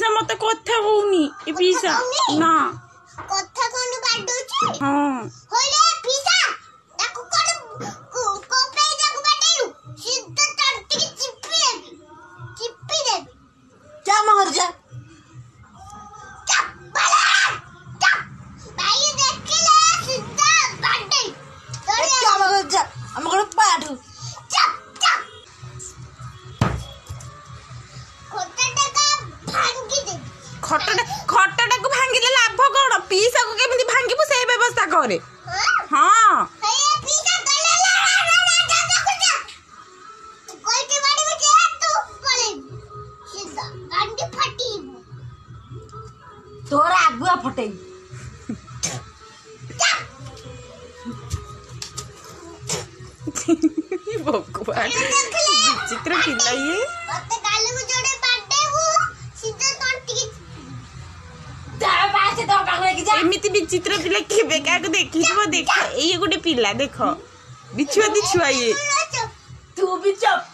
पिसा मत कथा कहूनी ए पिसा ना कथा कोन बाडो छी हां होले पिसा ताको कोन कोपे जाको बाटेलु सिद्ध तंती चिप्पी दे क्या मर जा भाई देखले सिद्ध बाटे क्या मर जा हम को पाडू खटटा को भांगिले लाभ कौन पीसा को केमिति भांगिबु से व्यवस्था करे हां तोरा आगुआ फटई भगवान विचित्र पिला ये एमिति विचित्र पिला केबे का देखिबो देख ए गोटे पिला देख बिछुआ छुआ ये तू भी चुप